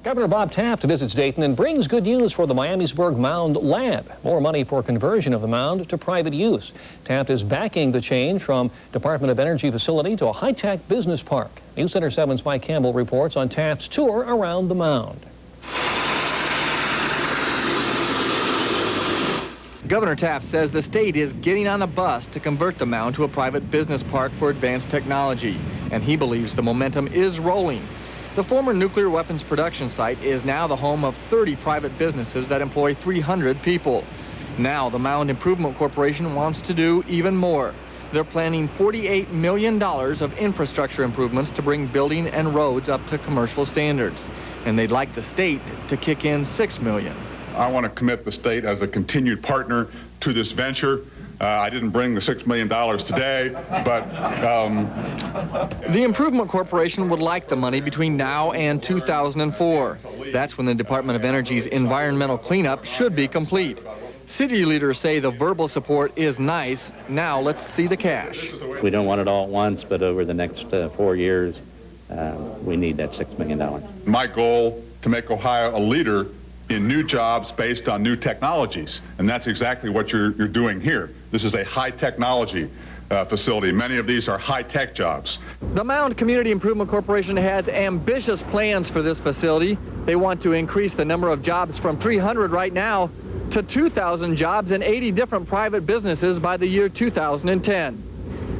Governor Bob Taft visits Dayton and brings good news for the Miamisburg Mound Lab. More money for conversion of the mound to private use. Taft is backing the change from Department of Energy facility to a high-tech business park. News Center 7's Mike Campbell reports on Taft's tour around the mound. Governor Taft says the state is getting on a bus to convert the mound to a private business park for advanced technology, and he believes the momentum is rolling. The former nuclear weapons production site is now the home of 30 private businesses that employ 300 people. Now the Mound Improvement Corporation wants to do even more. They're planning $48 million of infrastructure improvements to bring building and roads up to commercial standards. And they'd like the state to kick in $6 million. I want to commit the state as a continued partner to this venture. I didn't bring the $6 million today, but... The Improvement Corporation would like the money between now and 2004. That's when the Department of Energy's environmental cleanup should be complete. City leaders say the verbal support is nice. Now let's see the cash. We don't want it all at once, but over the next 4 years, we need that $6 million. My goal to make Ohio a leader in new jobs based on new technologies, and that's exactly what you're doing here. This is a high technology facility. Many of these are high-tech jobs. The Mound Community Improvement Corporation has ambitious plans for this facility. They want to increase the number of jobs from 300 right now to 2,000 jobs in 80 different private businesses by the year 2010.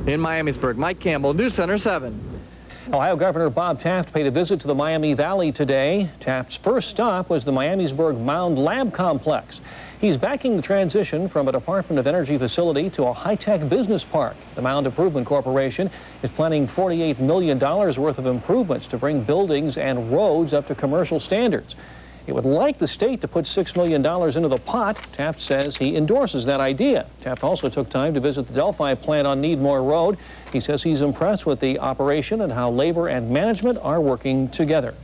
In Miamisburg, Mike Campbell, News Center 7. Ohio Governor Bob Taft paid a visit to the Miami Valley today. Taft's first stop was the Miamisburg Mound Lab Complex. He's backing the transition from a Department of Energy facility to a high-tech business park. The Mound Improvement Corporation is planning $48 million worth of improvements to bring buildings and roads up to commercial standards. It would like the state to put $6 million into the pot. Taft says he endorses that idea. Taft also took time to visit the Delphi plant on Needmore Road. He says he's impressed with the operation and how labor and management are working together.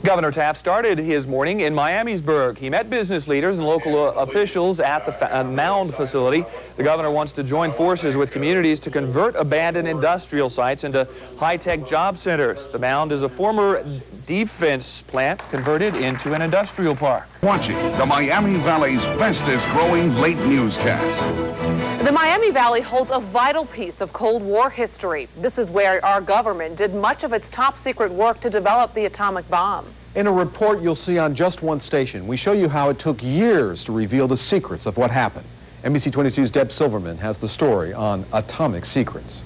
Governor Taft started his morning in Miamisburg. He met business leaders and local officials at the Mound facility. The governor wants to join forces with communities to convert abandoned industrial sites into high-tech job centers. The Mound is a former defense plant converted into an industrial park. Watching the Miami Valley's fastest growing late newscast. The Miami Valley holds a vital piece of Cold War history. This is where our government did much of its top secret work to develop the atomic bomb. In a report you'll see on just one station, we show you how it took years to reveal the secrets of what happened. NBC 22's Deb Silverman has the story on Atomic Secrets.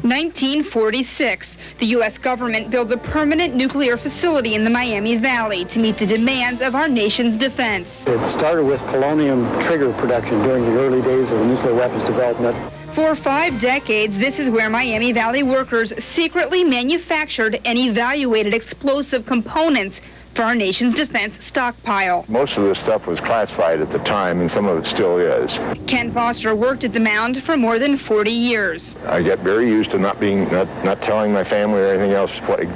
In 1946, the U.S. government builds a permanent nuclear facility in the Miami Valley to meet the demands of our nation's defense. It started with polonium trigger production during the early days of the nuclear weapons development. For 5 decades, this is where Miami Valley workers secretly manufactured and evaluated explosive components for our nation's defense stockpile. Most of this stuff was classified at the time, and some of it still is. Ken Foster worked at the Mound for more than 40 years. I get very used to not telling my family or anything else what it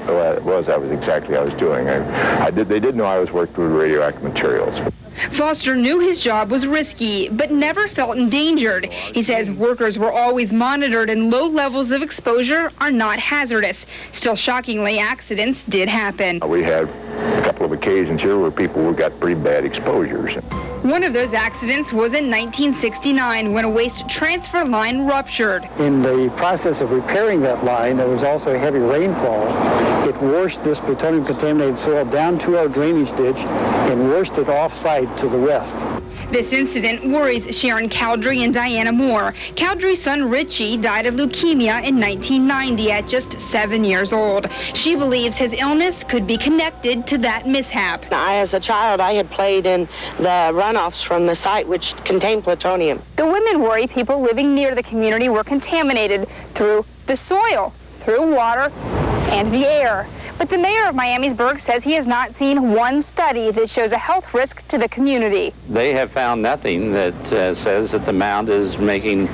was exactly I was doing. They did know I was working with radioactive materials. Foster knew his job was risky, but never felt endangered. He says workers were always monitored and low levels of exposure are not hazardous. Still, shockingly, accidents did happen. We had a couple of occasions here where people got pretty bad exposures. One of those accidents was in 1969 when a waste transfer line ruptured. In the process of repairing that line, there was also heavy rainfall. It washed this plutonium-contaminated soil down to our drainage ditch and washed it off-site to the west. This incident worries Sharon Cowdrey and Diana Moore. Cowdrey's son Richie died of leukemia in 1990 at just 7 years old. She believes his illness could be connected to that mishap. As a child, I had played in the runoffs from the site which contained plutonium. The women worry people living near the community were contaminated through the soil, through water, and the air. But the mayor of Miamisburg says he has not seen one study that shows a health risk to the community. They have found nothing that says that the mound is making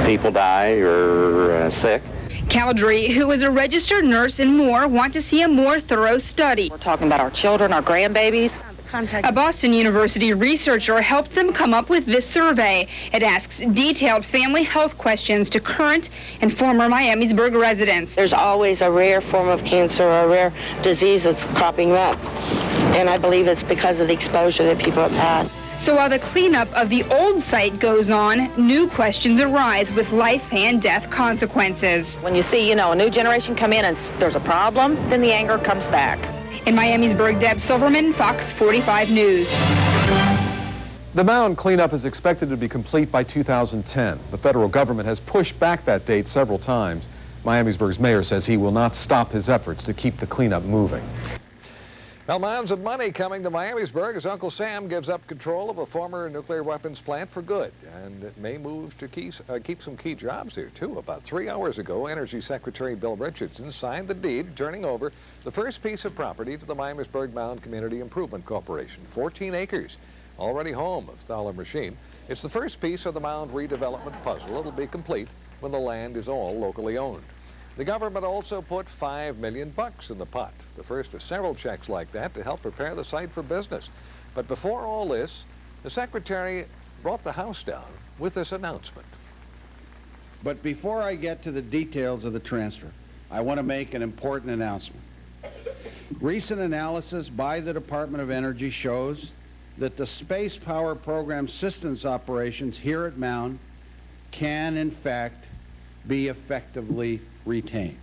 people die or sick. Cowdrey, who is a registered nurse, and Moore want to see a more thorough study. We're talking about our children, our grandbabies. A Boston University researcher helped them come up with this survey. It asks detailed family health questions to current and former Miamisburg residents. There's always a rare form of cancer or a rare disease that's cropping up, and I believe it's because of the exposure that people have had. So while the cleanup of the old site goes on, new questions arise with life and death consequences. When you see, a new generation come in and there's a problem, then the anger comes back. In Miamisburg, Deb Silverman, Fox 45 News. The Mound cleanup is expected to be complete by 2010. The federal government has pushed back that date several times. Miamisburg's mayor says he will not stop his efforts to keep the cleanup moving. Well, mounds of money coming to Miamisburg as Uncle Sam gives up control of a former nuclear weapons plant for good. And it may move to keep some key jobs here, too. About 3 hours ago, Energy Secretary Bill Richardson signed the deed turning over the first piece of property to the Miamisburg Mound Community Improvement Corporation, 14 acres, already home of Thaler Machine. It's the first piece of the Mound redevelopment puzzle. It'll be complete when the land is all locally owned. The government also put $5 million in the pot, the first of several checks like that to help prepare the site for business. But before all this, the secretary brought the house down with this announcement. But before I get to the details of the transfer, I want to make an important announcement. Recent analysis by the Department of Energy shows that the space power program systems operations here at Mound can, in fact, be effectively retained.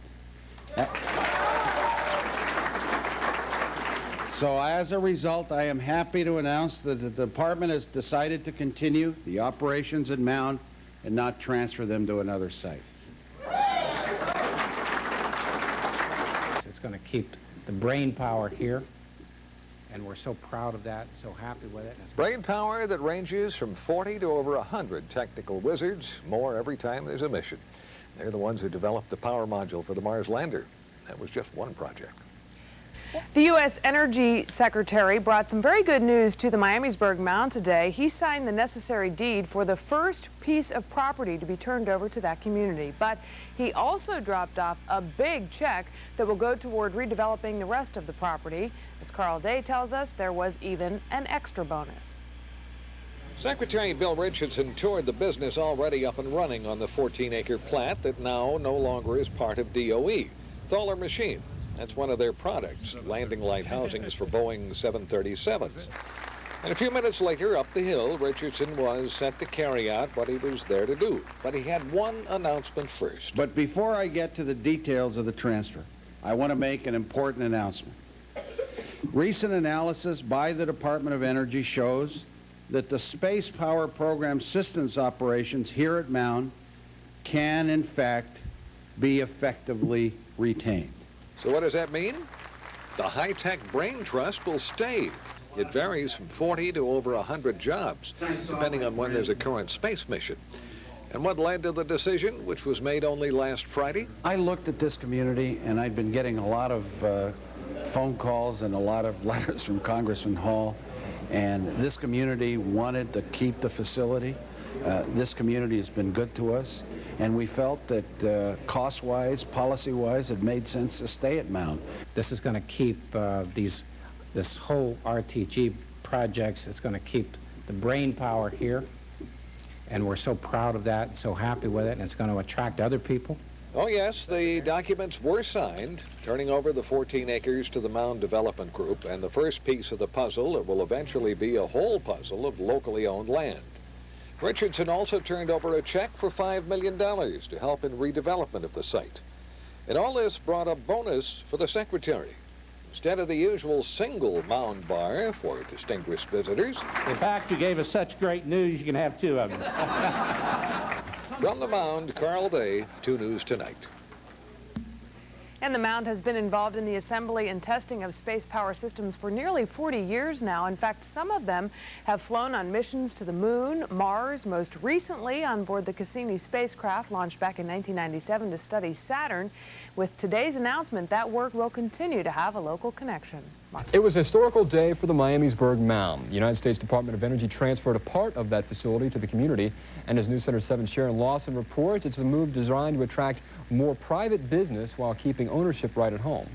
So as a result, I am happy to announce that the department has decided to continue the operations at Mound and not transfer them to another site. It's going to keep the brain power here, and we're so proud of that, so happy with it. Brain power that ranges from 40 to over 100 technical wizards, more every time there's a mission. They're the ones who developed the power module for the Mars lander. That was just one project. The U.S. Energy Secretary brought some very good news to the Miamisburg Mound today. He signed the necessary deed for the first piece of property to be turned over to that community. But he also dropped off a big check that will go toward redeveloping the rest of the property. As Carl Day tells us, there was even an extra bonus. Secretary Bill Richardson toured the business already up and running on the 14-acre plat that now no longer is part of DOE. Thaler Machine, that's one of their products, landing light housings for Boeing 737s. And a few minutes later, up the hill, Richardson was set to carry out what he was there to do. But he had one announcement first. But before I get to the details of the transfer, I want to make an important announcement. Recent analysis by the Department of Energy shows that the space power program systems operations here at Mound can, in fact, be effectively retained. So what does that mean? The high-tech brain trust will stay. It varies from 40 to over 100 jobs, depending on when there's a current space mission. And what led to the decision, which was made only last Friday? I looked at this community, and I'd been getting a lot of phone calls and a lot of letters from Congressman Hall. And this community wanted to keep the facility. This community has been good to us, and we felt that cost-wise, policy-wise, it made sense to stay at Mound. This is going to keep this whole RTG projects. It's going to keep the brain power here, and we're so proud of that, so happy with it, and it's going to attract other people. Oh, yes, the documents were signed, turning over the 14 acres to the Mound Development Group, and the first piece of the puzzle that will eventually be a whole puzzle of locally owned land. Richardson also turned over a check for $5 million to help in redevelopment of the site. And all this brought a bonus for the secretary. Instead of the usual single Mound bar for distinguished visitors. In fact, you gave us such great news, you can have two of them. From the Mound, Carl Day, 2 News Tonight. And the Mound has been involved in the assembly and testing of space power systems for nearly 40 years now. In fact, some of them have flown on missions to the Moon, Mars, most recently on board the Cassini spacecraft launched back in 1997 to study Saturn. With today's announcement, that work will continue to have a local connection. It was a historical day for the Miamisburg Mound. The United States Department of Energy transferred a part of that facility to the community. And as News Center 7's Sharon Lawson reports, it's a move designed to attract more private business while keeping ownership right at home.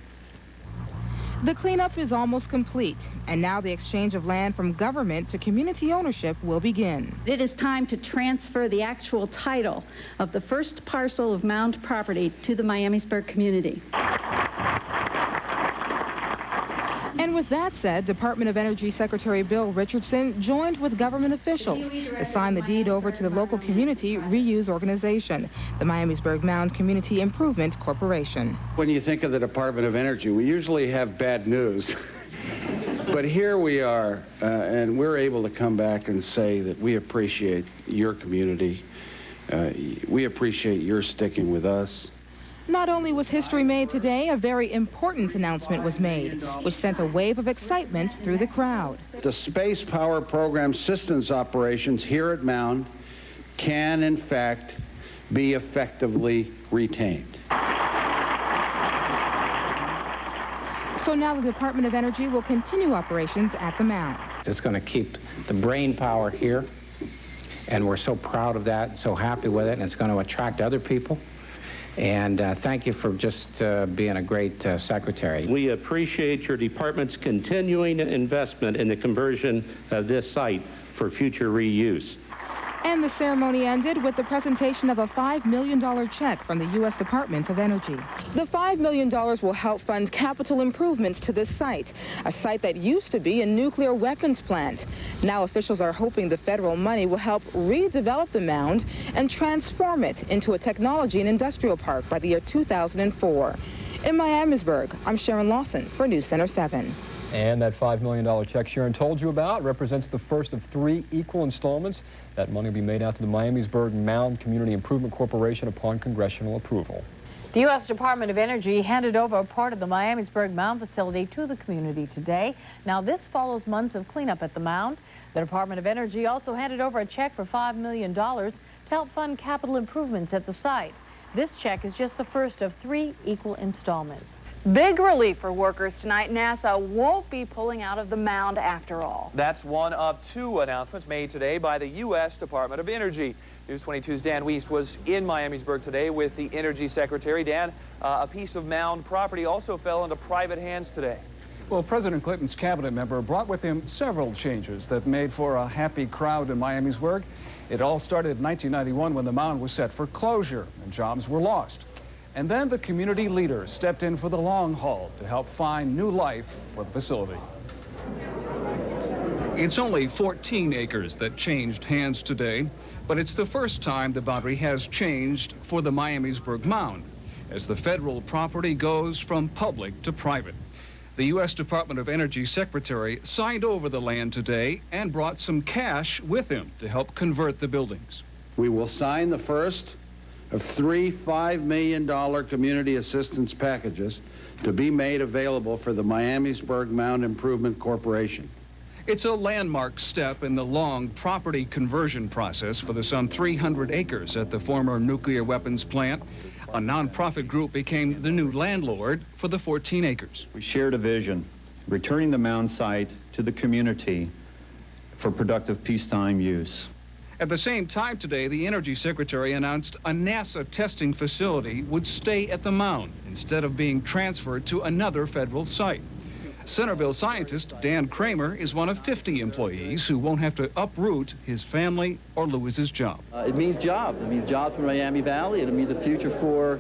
The cleanup is almost complete, and now the exchange of land from government to community ownership will begin. It is time to transfer the actual title of the first parcel of Mound property to the Miamisburg community. And with that said, Department of Energy Secretary Bill Richardson joined with government officials to sign the deed over to the local community reuse organization, the Miamisburg Mound Community Improvement Corporation. When you think of the Department of Energy, we usually have bad news. But here we are, and we're able to come back and say that we appreciate your community. We appreciate your sticking with us. Not only was history made today, a very important announcement was made, which sent a wave of excitement through the crowd. The Space Power Program systems operations here at Mound can, in fact, be effectively retained. So now the Department of Energy will continue operations at the Mound. It's going to keep the brain power here, and we're so proud of that, so happy with it, and it's going to attract other people. And thank you for just being a great secretary. We appreciate your department's continuing investment in the conversion of this site for future reuse. And the ceremony ended with the presentation of a $5 million check from the U.S. Department of Energy. The $5 million will help fund capital improvements to this site, a site that used to be a nuclear weapons plant. Now officials are hoping the federal money will help redevelop the Mound and transform it into a technology and industrial park by the year 2004. In Miamisburg, I'm Sharon Lawson for News Center 7. And that $5 million check Sharon told you about represents the first of 3 equal installments. That money will be made out to the Miamisburg Mound Community Improvement Corporation upon congressional approval. The U.S. Department of Energy handed over a part of the Miamisburg Mound facility to the community today. Now, this follows months of cleanup at the Mound. The Department of Energy also handed over a check for $5 million to help fund capital improvements at the site. This check is just the first of 3 equal installments. Big relief for workers tonight. NASA won't be pulling out of the Mound after all. That's one of 2 announcements made today by the U.S. Department of Energy. News 22's Dan Wiest was in Miamisburg today with the Energy Secretary. Dan, a piece of Mound property also fell into private hands today. Well, President Clinton's cabinet member brought with him several changes that made for a happy crowd in Miamisburg. It all started in 1991 when the Mound was set for closure and jobs were lost. And then the community leaders stepped in for the long haul to help find new life for the facility. It's only 14 acres that changed hands today, but it's the first time the boundary has changed for the Miamisburg Mound, as the federal property goes from public to private. The U.S. Department of Energy Secretary signed over the land today and brought some cash with him to help convert the buildings. We will sign the first of 3 $5 million community assistance packages to be made available for the Miamisburg Mound Improvement Corporation. It's a landmark step in the long property conversion process for the some 300 acres at the former nuclear weapons plant. A nonprofit group became the new landlord for the 14 acres. We shared a vision, returning the Mound site to the community for productive peacetime use. At the same time today, the Energy Secretary announced a NASA testing facility would stay at the Mound instead of being transferred to another federal site. Centerville scientist Dan Kramer is one of 50 employees who won't have to uproot his family or lose his job. It means jobs. It means jobs for Miami Valley, and it means a future for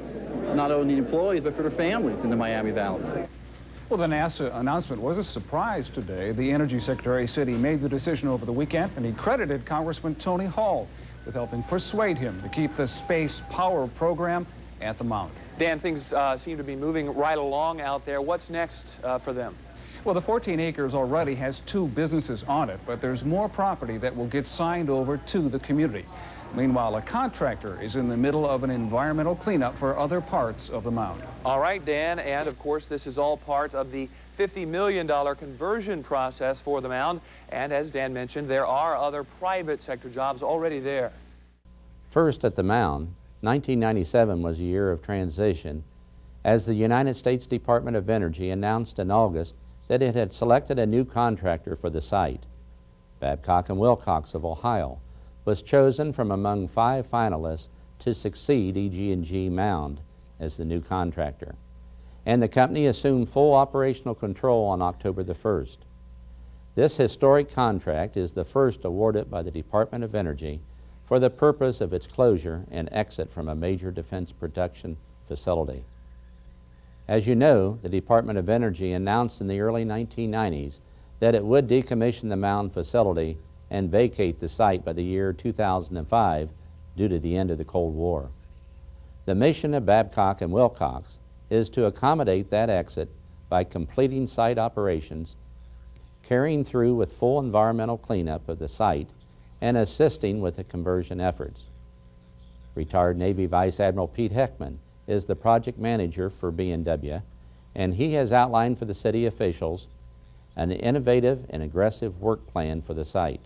not only the employees, but for their families in the Miami Valley. Well, the NASA announcement was a surprise today. The Energy Secretary said he made the decision over the weekend, and he credited Congressman Tony Hall with helping persuade him to keep the space power program at the Mound. Dan, things seem to be moving right along out there. What's next for them? Well, the 14 acres already has 2 businesses on it, but there's more property that will get signed over to the community. Meanwhile, a contractor is in the middle of an environmental cleanup for other parts of the Mound. All right, Dan, and of course, this is all part of the $50 million conversion process for the Mound. And as Dan mentioned, there are other private sector jobs already there. First at the Mound, 1997 was a year of transition, as the United States Department of Energy announced in August that it had selected a new contractor for the site. Babcock & Wilcox of Ohio was chosen from among 5 finalists to succeed EG&G Mound as the new contractor. and the company assumed full operational control on October the 1st. This historic contract is the first awarded by the Department of Energy for the purpose of its closure and exit from a major defense production facility. As you know, the Department of Energy announced in the early 1990s that it would decommission the Mound facility and vacate the site by the year 2005 due to the end of the Cold War. The mission of Babcock and Wilcox is to accommodate that exit by completing site operations, carrying through with full environmental cleanup of the site, and assisting with the conversion efforts. Retired Navy Vice Admiral Pete Heckman is the project manager for B&W, and he has outlined for the city officials an innovative and aggressive work plan for the site.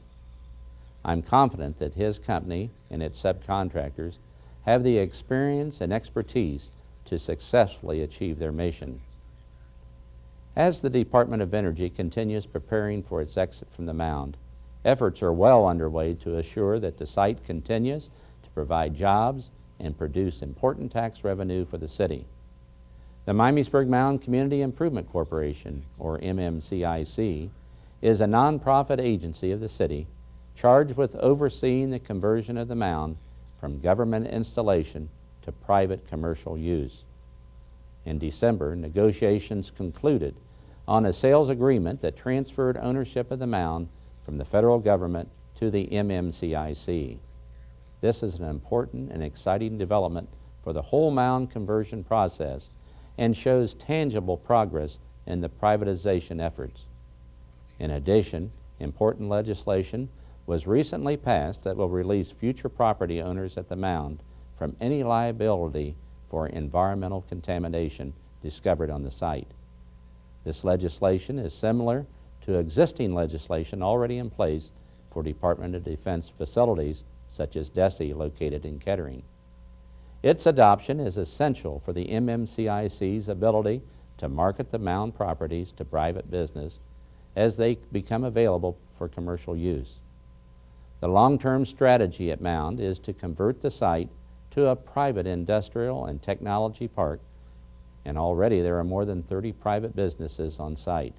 I'm confident that his company and its subcontractors have the experience and expertise to successfully achieve their mission. As the Department of Energy continues preparing for its exit from the Mound, efforts are well underway to assure that the site continues to provide jobs and produce important tax revenue for the city. The Miamisburg Mound Community Improvement Corporation, or MMCIC, is a nonprofit agency of the city charged with overseeing the conversion of the Mound from government installation to private commercial use. In December, negotiations concluded on a sales agreement that transferred ownership of the Mound from the federal government to the MMCIC. This is an important and exciting development for the whole Mound conversion process and shows tangible progress in the privatization efforts. In addition, important legislation was recently passed that will release future property owners at the Mound from any liability for environmental contamination discovered on the site. This legislation is similar to existing legislation already in place for Department of Defense facilities such as DESE located in Kettering. Its adoption is essential for the MMCIC's ability to market the Mound properties to private business as they become available for commercial use. The long-term strategy at Mound is to convert the site to a private industrial and technology park, and already there are more than 30 private businesses on site.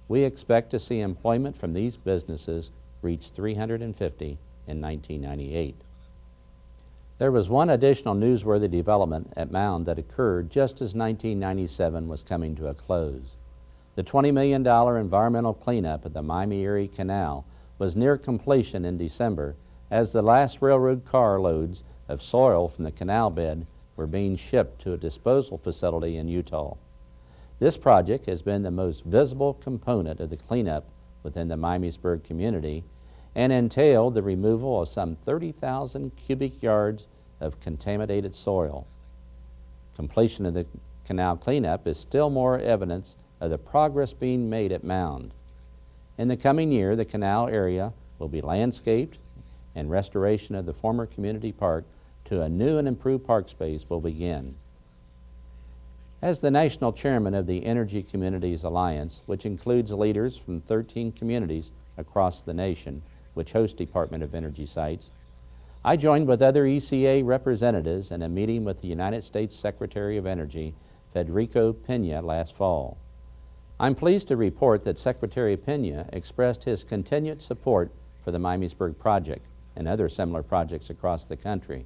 We expect to see employment from these businesses reach 350 in 1998. There was one additional newsworthy development at Mound that occurred just as 1997 was coming to a close. The $20 million environmental cleanup of the Miami-Erie Canal was near completion in December as the last railroad car loads of soil from the canal bed were being shipped to a disposal facility in Utah. This project has been the most visible component of the cleanup within the Miamisburg community and entailed the removal of some 30,000 cubic yards of contaminated soil. Completion of the canal cleanup is still more evidence of the progress being made at Mound. In the coming year, the canal area will be landscaped and restoration of the former community park to a new and improved park space will begin. As the national chairman of the Energy Communities Alliance, which includes leaders from 13 communities across the nation which host Department of Energy sites, I joined with other ECA representatives in a meeting with the United States Secretary of Energy, Federico Pena, last fall. I'm pleased to report that Secretary Pena expressed his continued support for the Miamisburg project and other similar projects across the country.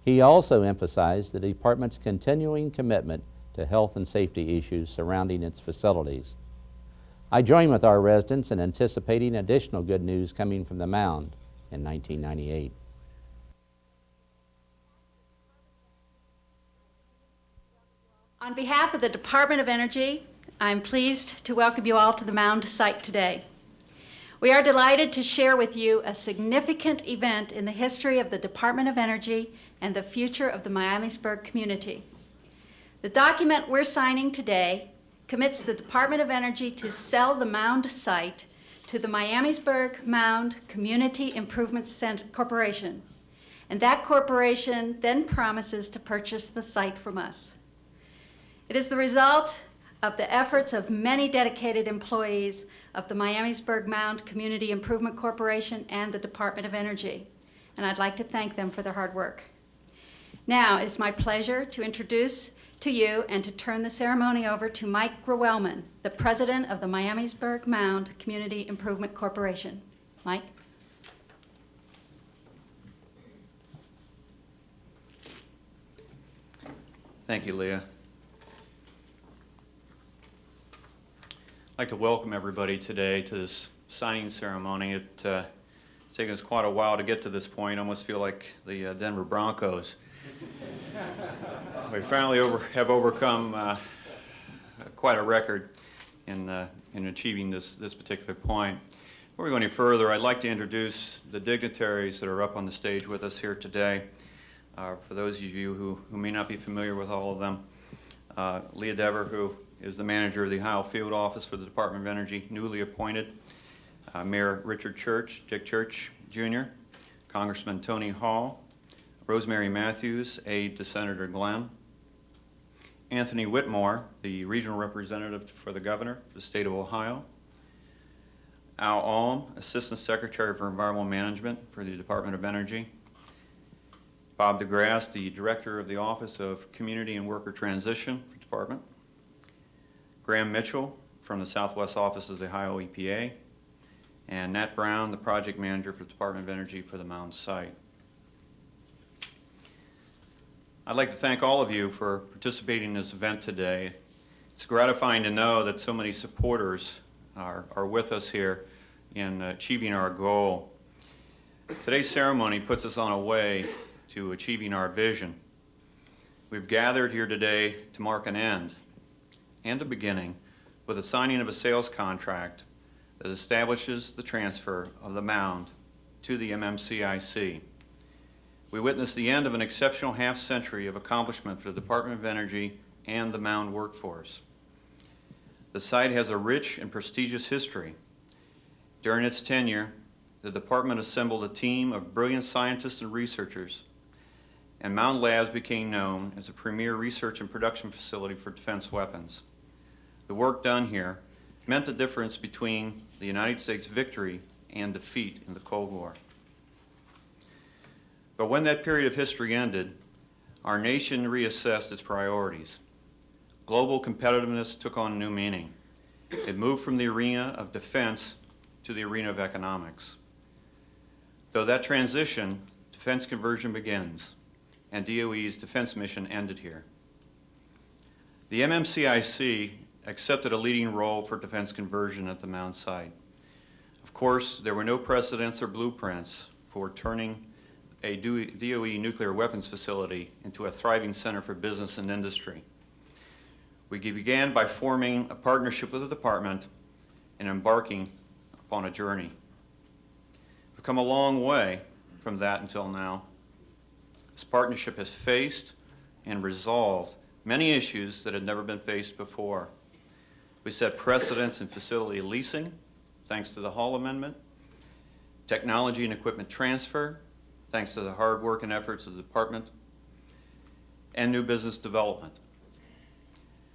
He also emphasized the Department's continuing commitment to health and safety issues surrounding its facilities. I join with our residents in anticipating additional good news coming from the Mound in 1998. On behalf of the Department of Energy, I'm pleased to welcome you all to the Mound site today. We are delighted to share with you a significant event in the history of the Department of Energy and the future of the Miamisburg community. The document we're signing today commits the Department of Energy to sell the Mound site to the Miamisburg Mound Community Improvement Corporation, and that corporation then promises to purchase the site from us. It is the result of the efforts of many dedicated employees of the Miamisburg Mound Community Improvement Corporation and the Department of Energy, and I'd like to thank them for their hard work. Now, it's my pleasure to introduce to you and to turn the ceremony over to Mike Grewellman, the president of the Miamisburg Mound Community Improvement Corporation. Mike? Thank you, Leah. I'd like to welcome everybody today to this signing ceremony. It's taken us quite a while to get to this point. I almost feel like the Denver Broncos. We finally have overcome quite a record in achieving this particular point. Before we go any further, I'd like to introduce the dignitaries that are up on the stage with us here today. For those of you who may not be familiar with all of them, Leah Dever, who is the manager of the Ohio Field Office for the Department of Energy, newly appointed. Mayor Richard Church, Dick Church Jr., Congressman Tony Hall, Rosemary Matthews, aide to Senator Glenn, Anthony Whitmore, the regional representative for the governor of the state of Ohio, Al Alm, Assistant Secretary for Environmental Management for the Department of Energy, Bob DeGrasse, the Director of the Office of Community and Worker Transition for the Department, Graham Mitchell from the Southwest Office of the Ohio EPA, and Nat Brown, the Project Manager for the Department of Energy for the Mound site. I'd like to thank all of you for participating in this event today. It's gratifying to know that so many supporters are with us here in achieving our goal. Today's ceremony puts us on a way to achieving our vision. We've gathered here today to mark an end and a beginning with the signing of a sales contract that establishes the transfer of the Mound to the MMCIC. We witnessed the end of an exceptional half-century of accomplishment for the Department of Energy and the Mound workforce. The site has a rich and prestigious history. During its tenure, the department assembled a team of brilliant scientists and researchers, and Mound Labs became known as a premier research and production facility for defense weapons. The work done here meant the difference between the United States' victory and defeat in the Cold War. But when that period of history ended, our nation reassessed its priorities. Global competitiveness took on new meaning. It moved from the arena of defense to the arena of economics. Though that transition, defense conversion begins, and DOE's defense mission ended here. The MMCIC accepted a leading role for defense conversion at the Mound site. Of course, there were no precedents or blueprints for turning a DOE nuclear weapons facility into a thriving center for business and industry. We began by forming a partnership with the department and embarking upon a journey. We've come a long way from that until now. This partnership has faced and resolved many issues that had never been faced before. We set precedents in facility leasing, thanks to the Hall Amendment, technology and equipment transfer, thanks to the hard work and efforts of the department, and new business development.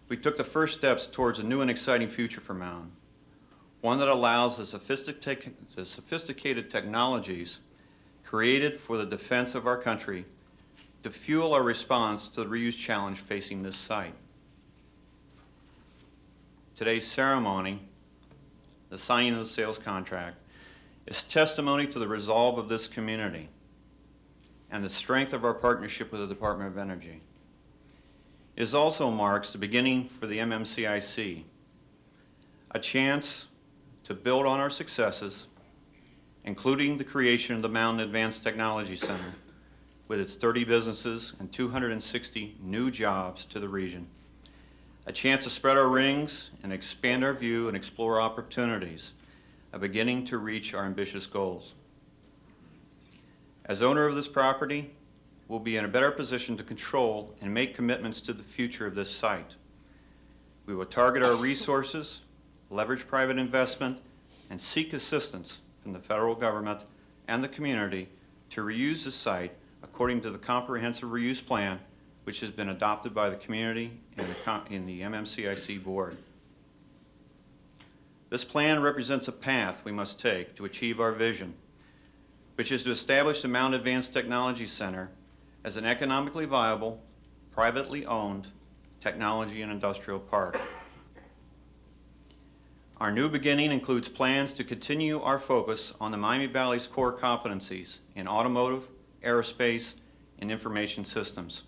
We took the first steps towards a new and exciting future for Mound, one that allows the sophisticated technologies created for the defense of our country to fuel our response to the reuse challenge facing this site. Today's ceremony, the signing of the sales contract, is testimony to the resolve of this community and the strength of our partnership with the Department of Energy. It also marks the beginning for the MMCIC, a chance to build on our successes, including the creation of the Mound Advanced Technology Center with its 30 businesses and 260 new jobs to the region. A chance to spread our wings and expand our view and explore opportunities, a beginning to reach our ambitious goals. As owner of this property, we'll be in a better position to control and make commitments to the future of this site. We will target our resources, leverage private investment, and seek assistance from the federal government and the community to reuse this site according to the comprehensive reuse plan which has been adopted by the community and the MMCIC board. This plan represents a path we must take to achieve our vision, which is to establish the Mound Advanced Technology Center as an economically viable, privately owned Technology and Industrial Park. Our new beginning includes plans to continue our focus on the Miami Valley's core competencies in automotive, aerospace, and information systems.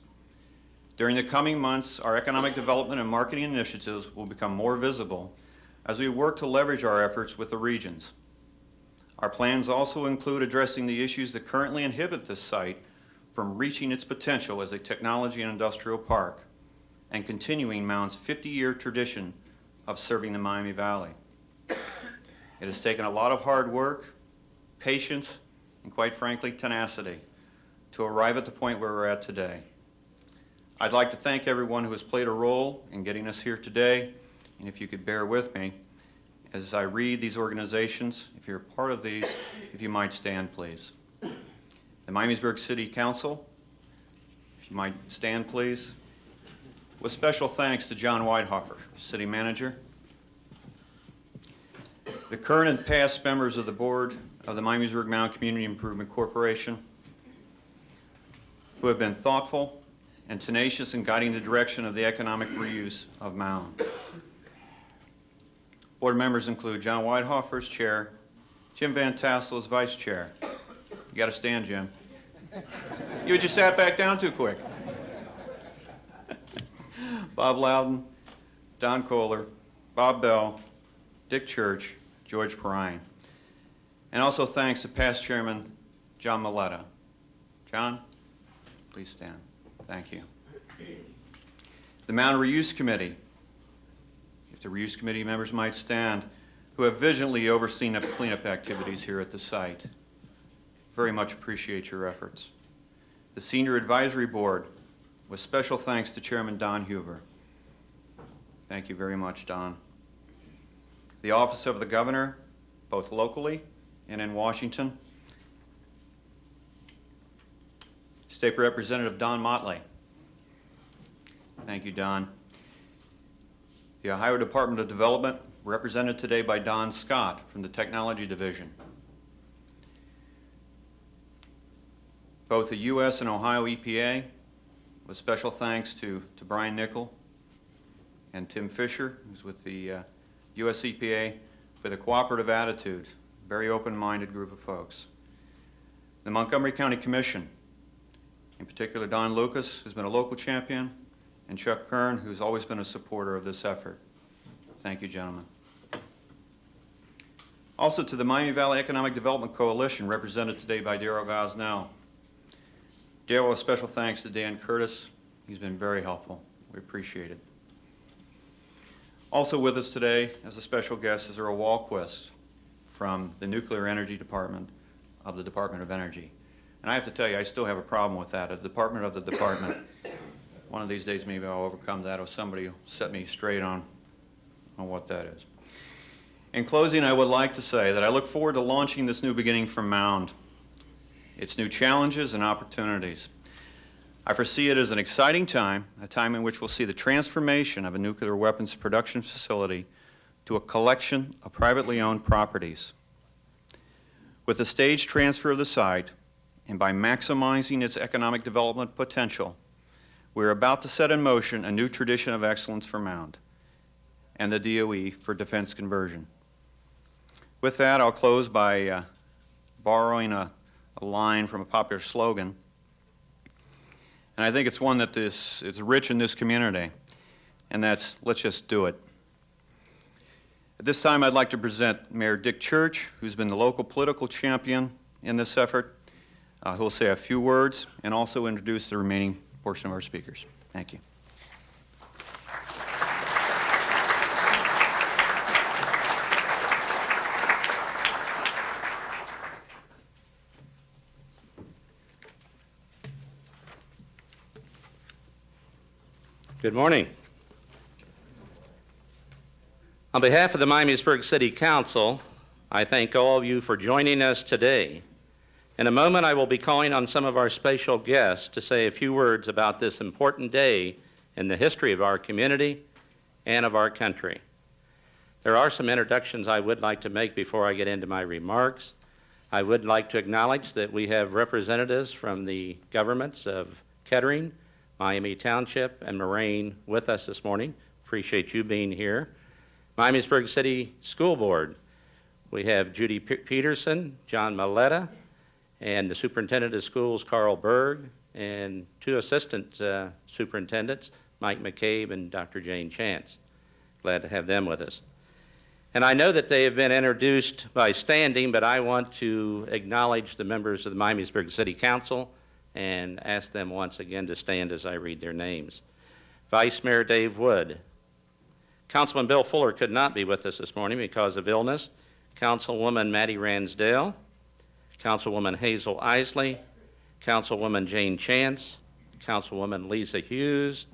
During the coming months, our economic development and marketing initiatives will become more visible as we work to leverage our efforts with the regions. Our plans also include addressing the issues that currently inhibit this site from reaching its potential as a technology and industrial park, and continuing Mound's 50-year tradition of serving the Miami Valley. It has taken a lot of hard work, patience, and quite frankly, tenacity to arrive at the point where we're at today. I'd like to thank everyone who has played a role in getting us here today, and if you could bear with me as I read these organizations, if you're a part of these, if you might stand, please. The Miamisburg City Council, if you might stand, please. With special thanks to John Weidhofer, City Manager. The current and past members of the board of the Miamisburg Mound Community Improvement Corporation, who have been thoughtful and tenacious in guiding the direction of the economic reuse of Mound. Board members include John Weidhofer as chair, Jim Van Tassel as vice chair. You got to stand, Jim. You just sat back down too quick. Bob Loudon, Don Kohler, Bob Bell, Dick Church, George Perrine. And also thanks to past chairman John Maletta. John, please stand. Thank you. The Mound Reuse Committee, if the Reuse Committee members might stand, who have vigilantly overseen the cleanup activities here at the site. Very much appreciate your efforts. The Senior Advisory Board, with special thanks to Chairman Don Huber. Thank you very much, Don. The Office of the Governor, both locally and in Washington. State Representative Don Motley. Thank you, Don. The Ohio Department of Development, represented today by Don Scott from the Technology Division. Both the U.S. and Ohio EPA, with special thanks to Brian Nickel and Tim Fisher, who's with the U.S. EPA, for the cooperative attitude, very open-minded group of folks. The Montgomery County Commission, in particular Don Lucas, who's been a local champion, and Chuck Kern, who's always been a supporter of this effort. Thank you, gentlemen. Also to the Miami Valley Economic Development Coalition, represented today by Darryl Gosnell. Darryl, a special thanks to Dan Curtis. He's been very helpful. We appreciate it. Also with us today as a special guest is Earl Walquist from the Nuclear Energy Department of the Department of Energy. And I have to tell you, I still have a problem with that. A department of the department. One of these days maybe I'll overcome that, or somebody will set me straight on what that is. In closing, I would like to say that I look forward to launching this new beginning for Mound, its new challenges and opportunities. I foresee it as an exciting time, a time in which we'll see the transformation of a nuclear weapons production facility to a collection of privately owned properties. With the staged transfer of the site, and by maximizing its economic development potential, we're about to set in motion a new tradition of excellence for Mound and the DOE for defense conversion. With that, I'll close by borrowing a line from a popular slogan, and I think it's one that it's rich in this community, and that's, let's just do it. At this time, I'd like to present Mayor Dick Church, who's been the local political champion in this effort, who will say a few words and also introduce the remaining portion of our speakers. Thank you. Good morning. On behalf of the Miamisburg City Council, I thank all of you for joining us today. In a moment, I will be calling on some of our special guests to say a few words about this important day in the history of our community and of our country. There are some introductions I would like to make before I get into my remarks. I would like to acknowledge that we have representatives from the governments of Kettering, Miami Township and Moraine with us this morning. Appreciate you being here. Miamisburg City School Board. We have Judy Peterson, John Maletta, and the Superintendent of Schools, Carl Berg, and two assistant superintendents, Mike McCabe and Dr. Jane Chance. Glad to have them with us. And I know that they have been introduced by standing, but I want to acknowledge the members of the Miamisburg City Council and ask them once again to stand as I read their names. Vice Mayor Dave Wood. Councilman Bill Fuller could not be with us this morning because of illness. Councilwoman Maddie Ransdale, Councilwoman Hazel Isley, Councilwoman Jane Chance, Councilwoman Lisa Hughes,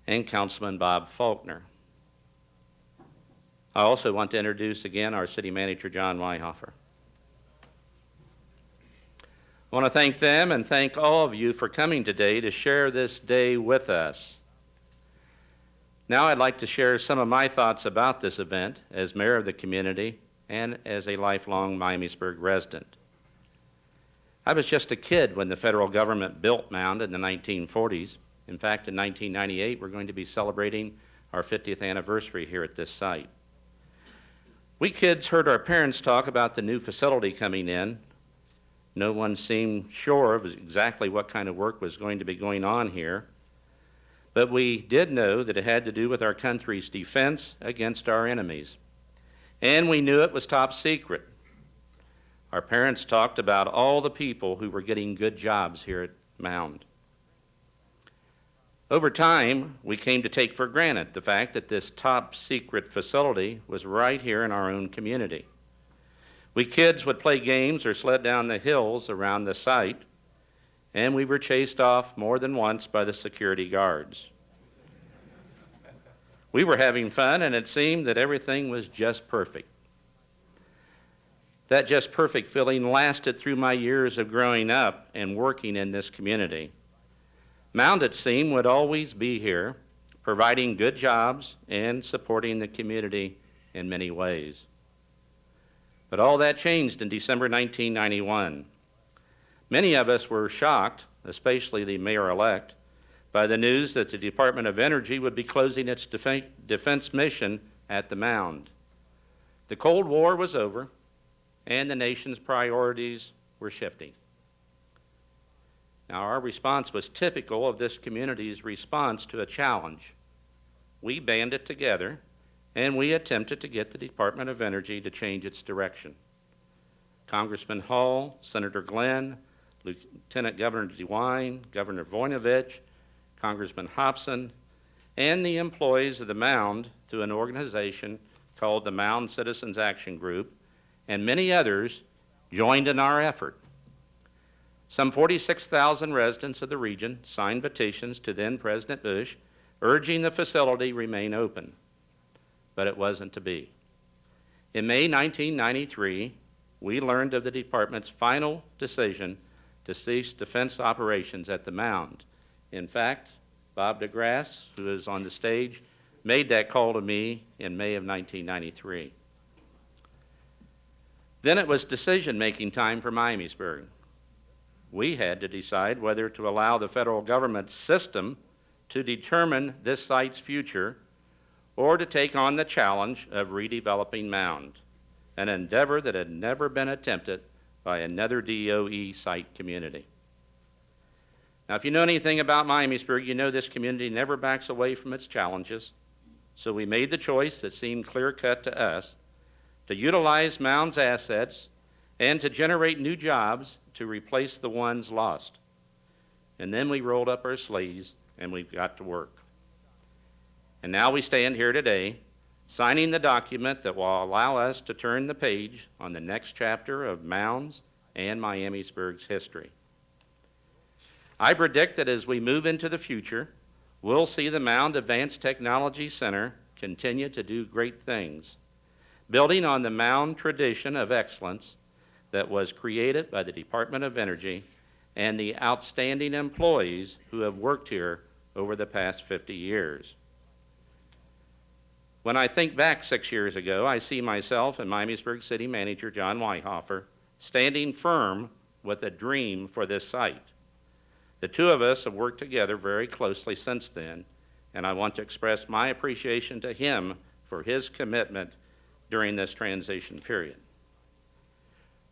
and Councilman Bob Faulkner. I also want to introduce again our City Manager, John Weihofer. I want to thank them and thank all of you for coming today to share this day with us. Now I'd like to share some of my thoughts about this event as mayor of the community and as a lifelong Miamisburg resident. I was just a kid when the federal government built Mound in the 1940s. In fact, in 1998, we're going to be celebrating our 50th anniversary here at this site. We kids heard our parents talk about the new facility coming in. No one seemed sure of exactly what kind of work was going to be going on here, but we did know that it had to do with our country's defense against our enemies. And we knew it was top secret. Our parents talked about all the people who were getting good jobs here at Mound. Over time, we came to take for granted the fact that this top secret facility was right here in our own community. We kids would play games or sled down the hills around the site, and we were chased off more than once by the security guards. We were having fun, and it seemed that everything was just perfect. That just perfect feeling lasted through my years of growing up and working in this community. Mound, it seemed, would always be here, providing good jobs and supporting the community in many ways. But all that changed in December 1991. Many of us were shocked, especially the mayor-elect, by the news that the Department of Energy would be closing its defense mission at the Mound. The Cold War was over, and the nation's priorities were shifting. Now, our response was typical of this community's response to a challenge. We banded together, and we attempted to get the Department of Energy to change its direction. Congressman Hall, Senator Glenn, Lieutenant Governor DeWine, Governor Voinovich, Congressman Hobson, and the employees of the Mound through an organization called the Mound Citizens Action Group, and many others joined in our effort. Some 46,000 residents of the region signed petitions to then President Bush urging the facility remain open, but it wasn't to be. In May 1993, we learned of the department's final decision to cease defense operations at the Mound. In fact, Bob DeGrasse, who is on the stage, made that call to me in May of 1993. Then it was decision-making time for Miamisburg. We had to decide whether to allow the federal government system to determine this site's future or to take on the challenge of redeveloping Mound, an endeavor that had never been attempted by another DOE site community. Now, if you know anything about Miamisburg, you know this community never backs away from its challenges, so we made the choice that seemed clear-cut to us to utilize Mound's assets and to generate new jobs to replace the ones lost. And then we rolled up our sleeves and we got to work. And now we stand here today signing the document that will allow us to turn the page on the next chapter of Mound's and Miamisburg's history. I predict that as we move into the future, we'll see the Mound Advanced Technology Center continue to do great things, building on the Mound tradition of excellence that was created by the Department of Energy and the outstanding employees who have worked here over the past 50 years. When I think back 6 years ago, I see myself and Miamisburg City Manager John Weihofer standing firm with a dream for this site. The two of us have worked together very closely since then, and I want to express my appreciation to him for his commitment during this transition period.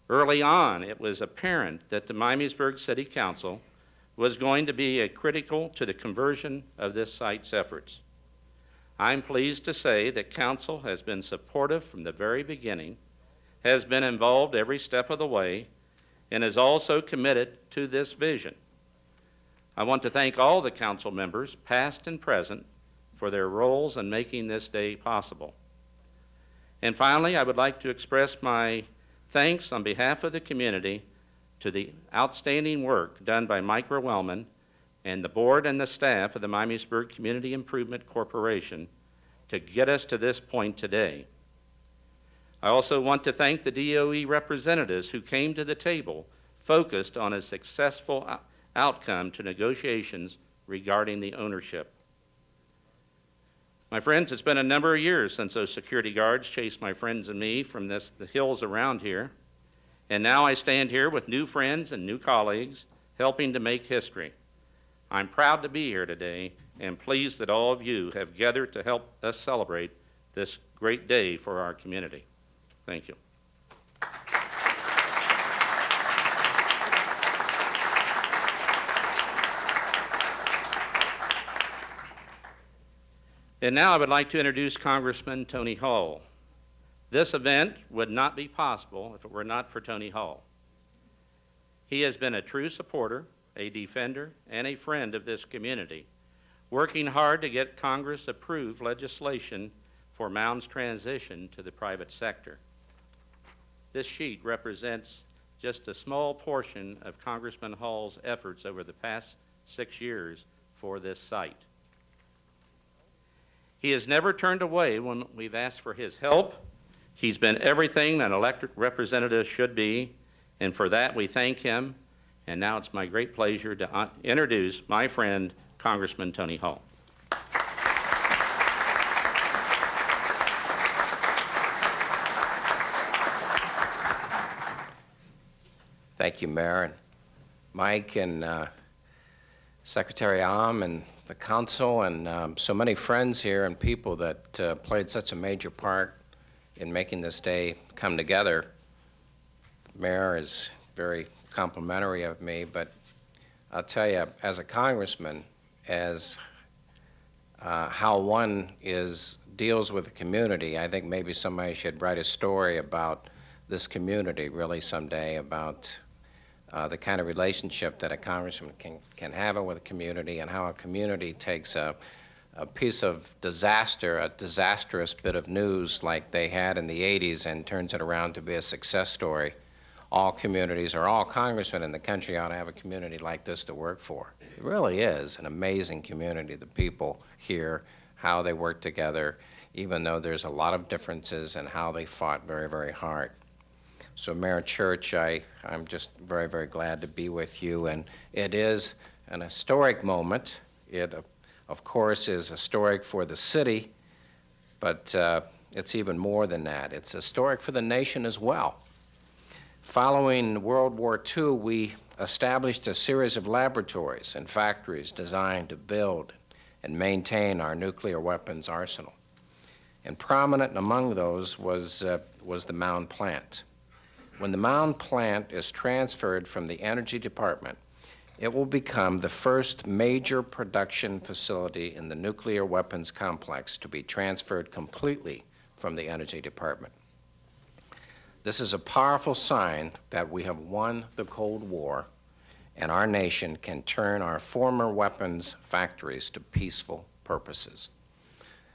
Early on, it was apparent that the Miamisburg City Council was going to be critical to the conversion of this site's efforts. I'm pleased to say that Council has been supportive from the very beginning, has been involved every step of the way, and is also committed to this vision. I want to thank all the Council members, past and present, for their roles in making this day possible. And finally, I would like to express my thanks on behalf of the community to the outstanding work done by Mike Rowellman and the board and the staff of the Miamisburg Community Improvement Corporation to get us to this point today. I also want to thank the DOE representatives who came to the table focused on a successful outcome to negotiations regarding the ownership. My friends, it's been a number of years since those security guards chased my friends and me from the hills around here, and now I stand here with new friends and new colleagues helping to make history. I'm proud to be here today and pleased that all of you have gathered to help us celebrate this great day for our community. Thank you. And now I would like to introduce Congressman Tony Hall. This event would not be possible if it were not for Tony Hall. He has been a true supporter, a defender, and a friend of this community, working hard to get Congress approved legislation for Mound's transition to the private sector. This sheet represents just a small portion of Congressman Hall's efforts over the past 6 years for this site. He has never turned away when we've asked for his help. He's been everything an elected representative should be, and for that we thank him. And now it's my great pleasure to introduce my friend, Congressman Tony Hall. Thank you, Mayor, and Mike, and Secretary Am, and the council, and so many friends here and people that played such a major part in making this day come together. The Mayor is very complimentary of me, but I'll tell you, as a congressman, as how one deals with the community, I think maybe somebody should write a story about this community really someday, about the kind of relationship that a congressman can have with a community, and how a community takes a piece of disaster, a disastrous bit of news like they had in the 80s, and turns it around to be a success story. All communities, or all congressmen in the country, ought to have a community like this to work for. It really is an amazing community. The people here, how they work together, even though there's a lot of differences, and how they fought very, very hard. So Mayor Church, I'm just very, very glad to be with you, and it is an historic moment. It, of course, is historic for the city, but it's even more than that. It's historic for the nation as well. Following World War II, we established a series of laboratories and factories designed to build and maintain our nuclear weapons arsenal. And prominent among those was the Mound plant. When the Mound plant is transferred from the Energy Department, it will become the first major production facility in the nuclear weapons complex to be transferred completely from the Energy Department. This is a powerful sign that we have won the Cold War, and our nation can turn our former weapons factories to peaceful purposes.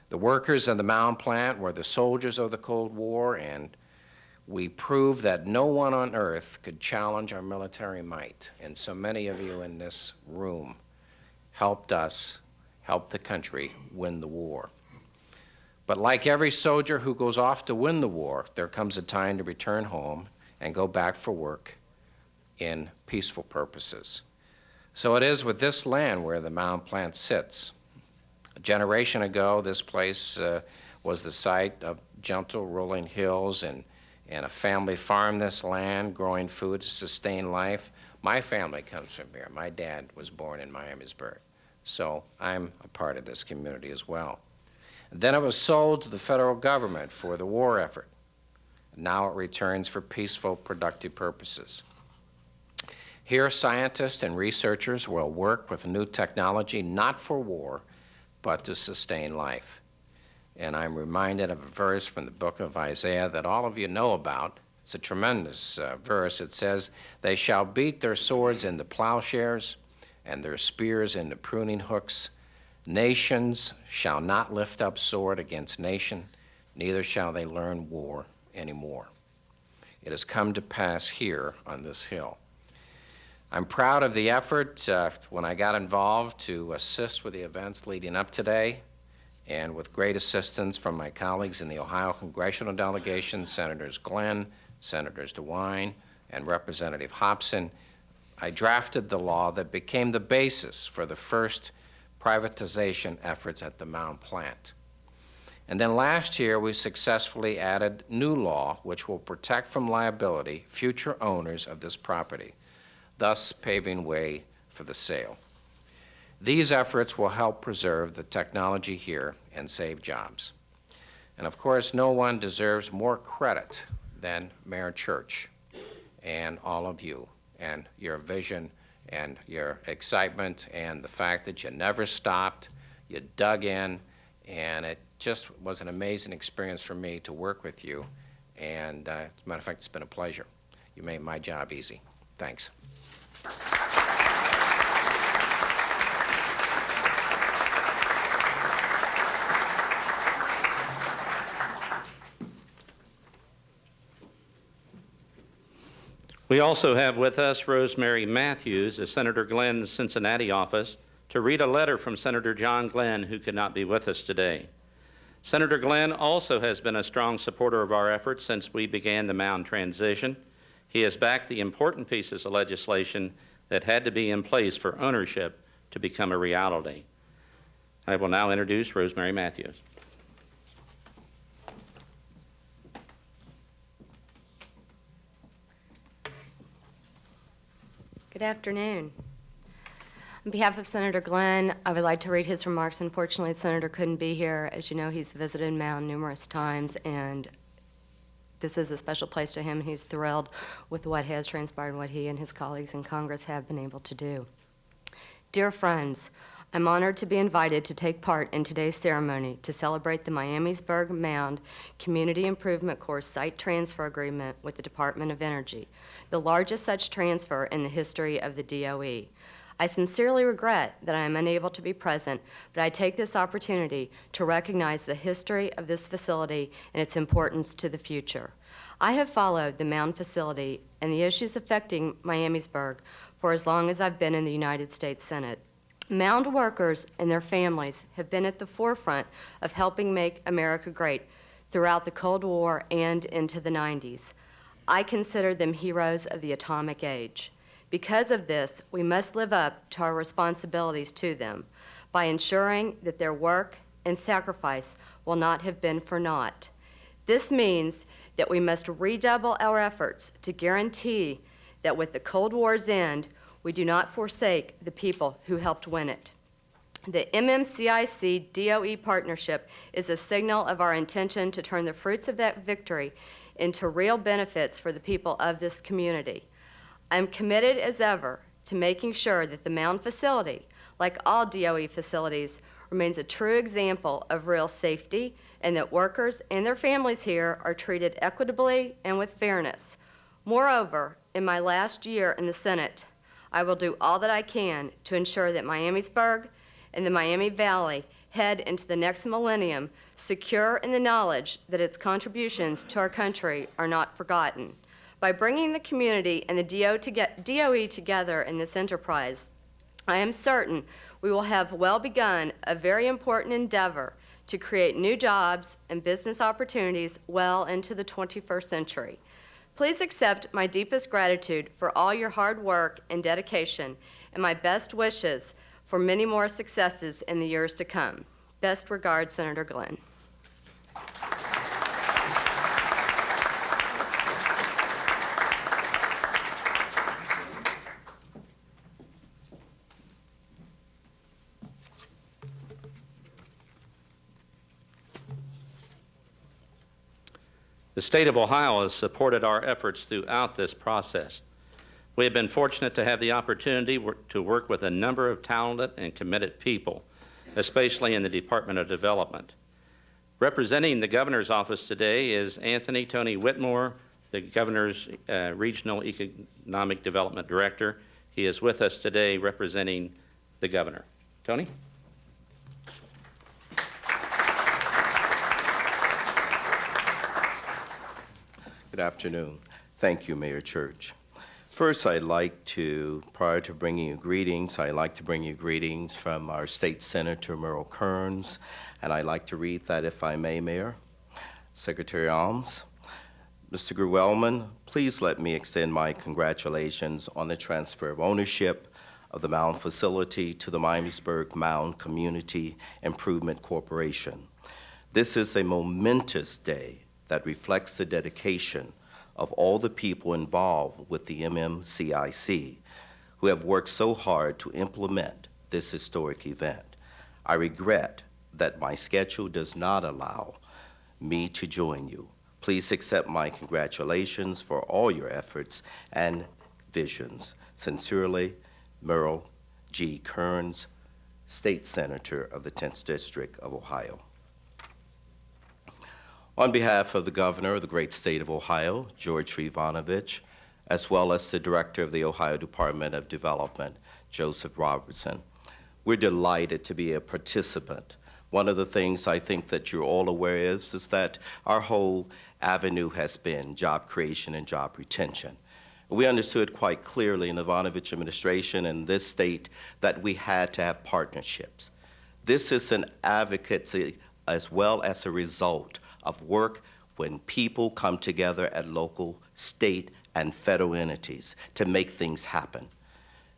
The workers of the Mound plant were the soldiers of the Cold War, and we proved that no one on earth could challenge our military might. And so many of you in this room helped us, help the country win the war. But like every soldier who goes off to win the war, there comes a time to return home and go back for work in peaceful purposes. So it is with this land where the Mound plant sits. A generation ago, this place was the site of gentle rolling hills, and a family farmed this land, growing food to sustain life. My family comes from here. My dad was born in Miamisburg, so I'm a part of this community as well. Then it was sold to the federal government for the war effort. Now it returns for peaceful, productive purposes. Here, scientists and researchers will work with new technology, not for war, but to sustain life. And I'm reminded of a verse from the book of Isaiah that all of you know about. It's a tremendous verse. It says, "They shall beat their swords into plowshares and their spears into pruning hooks. Nations shall not lift up sword against nation, neither shall they learn war anymore." It has come to pass here on this hill. I'm proud of the effort when I got involved to assist with the events leading up today, and with great assistance from my colleagues in the Ohio Congressional Delegation, Senators Glenn, Senators DeWine, and Representative Hobson, I drafted the law that became the basis for the first privatization efforts at the Mound plant. And then last year, we successfully added new law which will protect from liability future owners of this property, thus paving way for the sale. These efforts will help preserve the technology here and save jobs. And of course, no one deserves more credit than Mayor Church and all of you, and your vision and your excitement and the fact that you never stopped, you dug in, and it just was an amazing experience for me to work with you. And as a matter of fact, it's been a pleasure. You made my job easy. Thanks. We also have with us Rosemary Matthews of Senator Glenn's Cincinnati office to read a letter from Senator John Glenn, who could not be with us today. Senator Glenn also has been a strong supporter of our efforts since we began the Mound transition. He has backed the important pieces of legislation that had to be in place for ownership to become a reality. I will now introduce Rosemary Matthews. Good afternoon. On behalf of Senator Glenn, I would like to read his remarks. Unfortunately, the Senator couldn't be here. As you know, he's visited Mound numerous times, and this is a special place to him. He's thrilled with what has transpired and what he and his colleagues in Congress have been able to do. Dear friends, I'm honored to be invited to take part in today's ceremony to celebrate the Miamisburg Mound Community Improvement Corps site transfer agreement with the Department of Energy, the largest such transfer in the history of the DOE. I sincerely regret that I am unable to be present, but I take this opportunity to recognize the history of this facility and its importance to the future. I have followed the Mound facility and the issues affecting Miamisburg for as long as I've been in the United States Senate. Mound workers and their families have been at the forefront of helping make America great throughout the Cold War and into the 90s. I consider them heroes of the atomic age. Because of this, we must live up to our responsibilities to them by ensuring that their work and sacrifice will not have been for naught. This means that we must redouble our efforts to guarantee that with the Cold War's end, we do not forsake the people who helped win it. The MMCIC-DOE partnership is a signal of our intention to turn the fruits of that victory into real benefits for the people of this community. I'm committed as ever to making sure that the Mound facility, like all DOE facilities, remains a true example of real safety and that workers and their families here are treated equitably and with fairness. Moreover, in my last year in the Senate, I will do all that I can to ensure that Miamisburg and the Miami Valley head into the next millennium secure in the knowledge that its contributions to our country are not forgotten. By bringing the community and the DOE together in this enterprise, I am certain we will have well begun a very important endeavor to create new jobs and business opportunities well into the 21st century. Please accept my deepest gratitude for all your hard work and dedication and my best wishes for many more successes in the years to come. Best regards, Senator Glenn. The state of Ohio has supported our efforts throughout this process. We have been fortunate to have the opportunity to work with a number of talented and committed people, especially in the Department of Development. Representing the governor's office today is Anthony Tony Whitmore, the governor's Regional Economic Development Director. He is with us today representing the governor. Tony? Good afternoon. Thank you, Mayor Church. First, I'd like to, prior to bringing you greetings, I'd like to bring you greetings from our State Senator Merle Kearns, and I'd like to read that, if I may, Mayor. Secretary Alms, Mr. Gruellman, please let me extend my congratulations on the transfer of ownership of the Mound facility to the Miamisburg Mound Community Improvement Corporation. This is a momentous day that reflects the dedication of all the people involved with the MMCIC who have worked so hard to implement this historic event. I regret that my schedule does not allow me to join you. Please accept my congratulations for all your efforts and visions. Sincerely, Merle G. Kearns, State Senator of the 10th District of Ohio. On behalf of the Governor of the great state of Ohio, George Ivanovich, as well as the Director of the Ohio Department of Development, Joseph Robertson, we're delighted to be a participant. One of the things I think that you're all aware is that our whole avenue has been job creation and job retention. We understood quite clearly in the Ivanovich administration and this state that we had to have partnerships. This is an advocacy as well as a result of work when people come together at local, state, and federal entities to make things happen.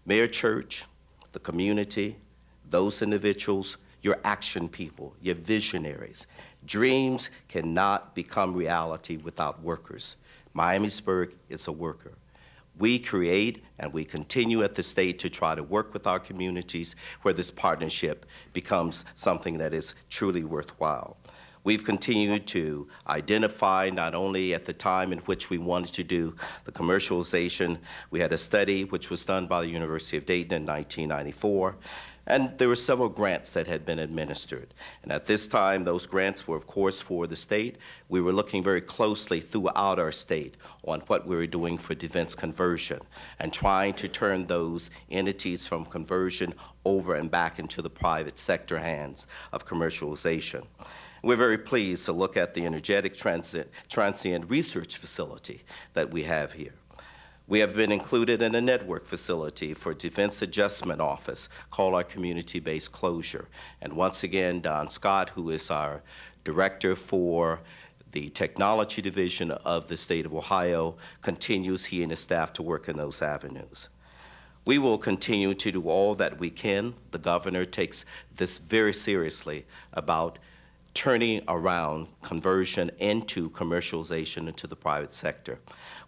Mayor Church, the community, those individuals, your action people, your visionaries. Dreams cannot become reality without workers. Miamisburg is a worker. We create and we continue at the state to try to work with our communities where this partnership becomes something that is truly worthwhile. We've continued to identify not only at the time in which we wanted to do the commercialization. We had a study which was done by the University of Dayton in 1994, and there were several grants that had been administered. And at this time, those grants were, of course, for the state. We were looking very closely throughout our state on what we were doing for defense conversion and trying to turn those entities from conversion over and back into the private sector hands of commercialization. We're very pleased to look at the energetic transient research facility that we have here. We have been included in a network facility for Defense Adjustment Office called our Community-Based Closure. And once again, Don Scott, who is our director for the Technology Division of the state of Ohio, continues, he and his staff, to work in those avenues. We will continue to do all that we can. The governor takes this very seriously about turning around conversion into commercialization into the private sector.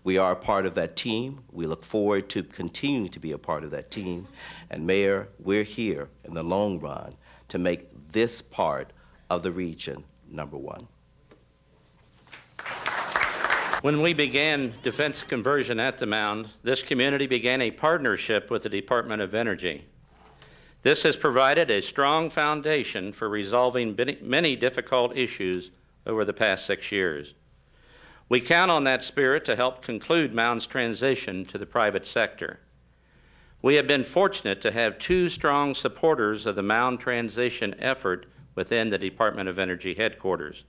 We are a part of that team. We look forward to continuing to be a part of that team. And Mayor, we're here in the long run to make this part of the region number one. When we began defense conversion at the Mound, this community began a partnership with the Department of Energy. This has provided a strong foundation for resolving many difficult issues over the past 6 years. We count on that spirit to help conclude Mound's transition to the private sector. We have been fortunate to have two strong supporters of the Mound transition effort within the Department of Energy headquarters.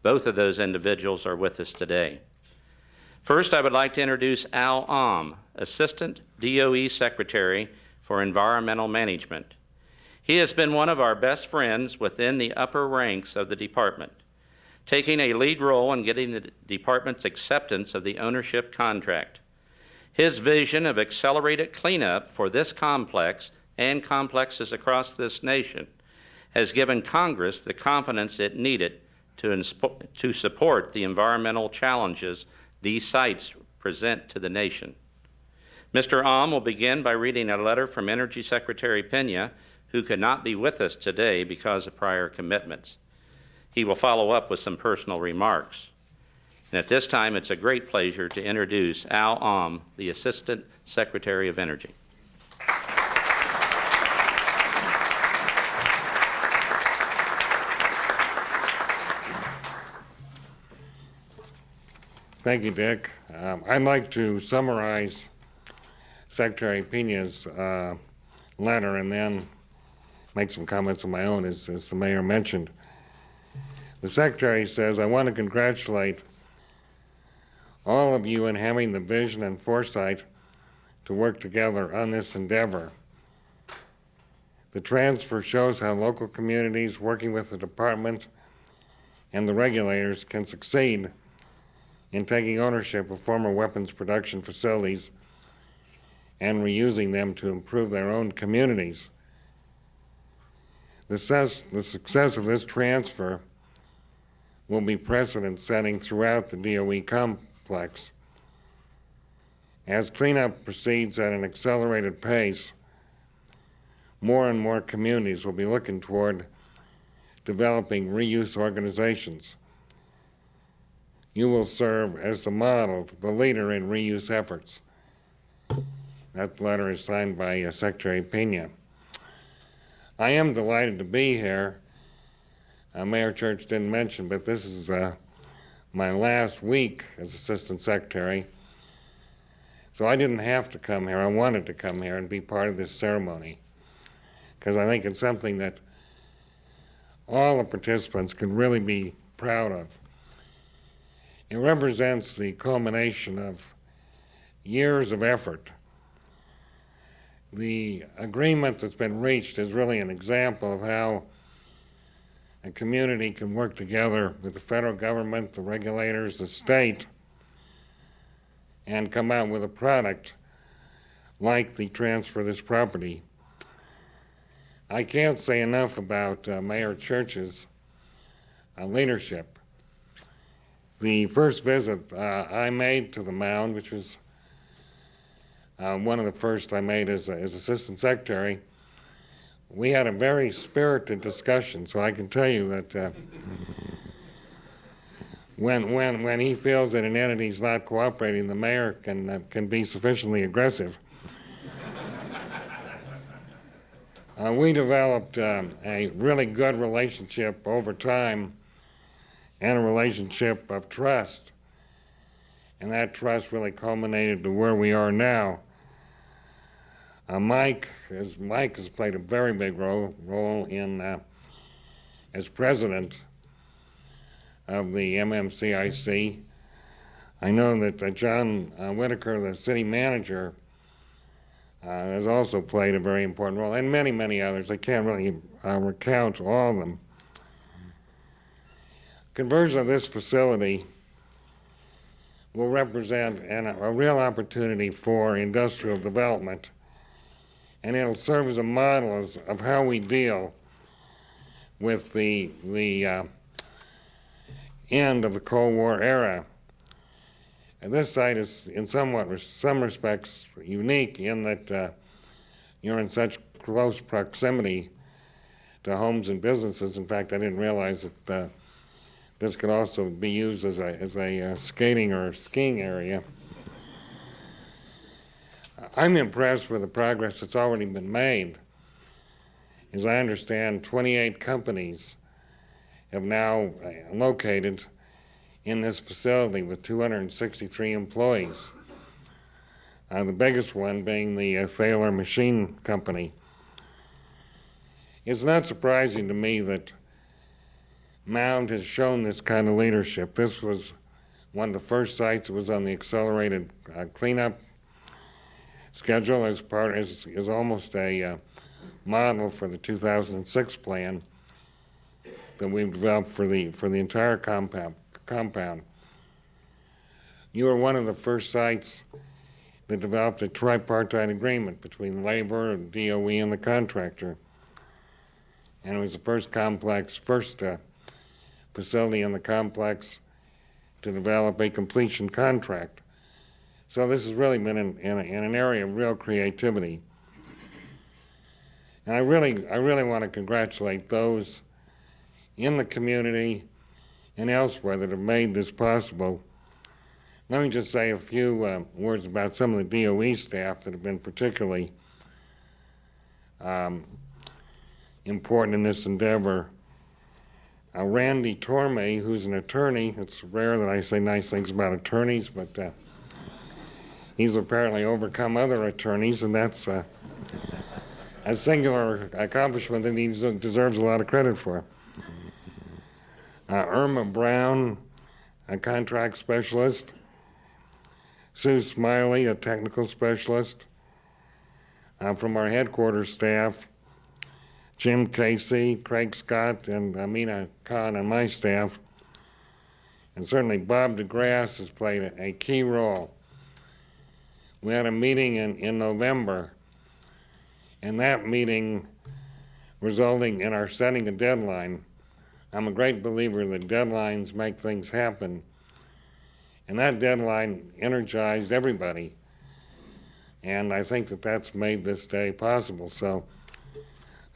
Both of those individuals are with us today. First, I would like to introduce Al Ahm, Assistant DOE Secretary for Environmental Management. He has been one of our best friends within the upper ranks of the department, taking a lead role in getting the department's acceptance of the ownership contract. His vision of accelerated cleanup for this complex and complexes across this nation has given Congress the confidence it needed to support the environmental challenges these sites present to the nation. Mr. Ahm will begin by reading a letter from Energy Secretary Pena, who could not be with us today because of prior commitments. He will follow up with some personal remarks. And at this time, it's a great pleasure to introduce Al Ahm, the Assistant Secretary of Energy. Thank you, Dick. I'd like to summarize Secretary Pena's letter and then make some comments of my own, as the mayor mentioned. The Secretary says, I want to congratulate all of you in having the vision and foresight to work together on this endeavor. The transfer shows how local communities working with the department and the regulators can succeed in taking ownership of former weapons production facilities and reusing them to improve their own communities. The success of this transfer will be precedent-setting throughout the DOE complex. As cleanup proceeds at an accelerated pace, more and more communities will be looking toward developing reuse organizations. You will serve as the model, the leader in reuse efforts. That letter is signed by Secretary Pena. I am delighted to be here. Mayor Church didn't mention, but this is my last week as Assistant Secretary. So I didn't have to come here. I wanted to come here and be part of this ceremony, because I think it's something that all the participants can really be proud of. It represents the culmination of years of effort. The agreement that's been reached is really an example of how a community can work together with the federal government, the regulators, the state, and come out with a product like the transfer of this property. I can't say enough about Mayor Church's leadership. The first visit I made to the Mound, which was one of the first I made as Assistant Secretary, we had a very spirited discussion, so I can tell you that when he feels that an entity is not cooperating, the mayor can be sufficiently aggressive. We developed a really good relationship over time, and a relationship of trust. And that trust really culminated to where we are now. Mike has played a very big role in, as president of the MMCIC. I know that John Whitaker, the city manager, has also played a very important role, and many, many others. I can't really recount all of them. Conversion of this facility will represent a real opportunity for industrial development, and it'll serve as a model of how we deal with the end of the Cold War era. And this site is in some respects unique in that you're in such close proximity to homes and businesses. In fact, I didn't realize that this could also be used as a skating or skiing area. I'm impressed with the progress that's already been made. As I understand, 28 companies have now located in this facility with 263 employees. The biggest one being the Thaler Machine Company. It's not surprising to me that Mound has shown this kind of leadership. This was one of the first sites that was on the accelerated cleanup schedule as almost a model for the 2006 plan that we've developed for the entire compound. You were one of the first sites that developed a tripartite agreement between labor, DOE, and the contractor. And it was the first facility in the complex to develop a completion contract. So this has really been in an area of real creativity. And I really want to congratulate those in the community and elsewhere that have made this possible Let me just say a few words about some of the DOE staff that have been particularly important in this endeavor. Randy Tormey, who's an attorney. It's rare that I say nice things about attorneys, but he's apparently overcome other attorneys, and that's a singular accomplishment that he deserves a lot of credit for. Irma Brown, a contract specialist. Sue Smiley, a technical specialist. From our headquarters staff, Jim Casey, Craig Scott, and Amina Khan on my staff. And certainly Bob DeGrasse has played a key role. We had a meeting in November, and that meeting resulting in our setting a deadline. I'm a great believer that deadlines make things happen. And that deadline energized everybody. And I think that that's made this day possible. So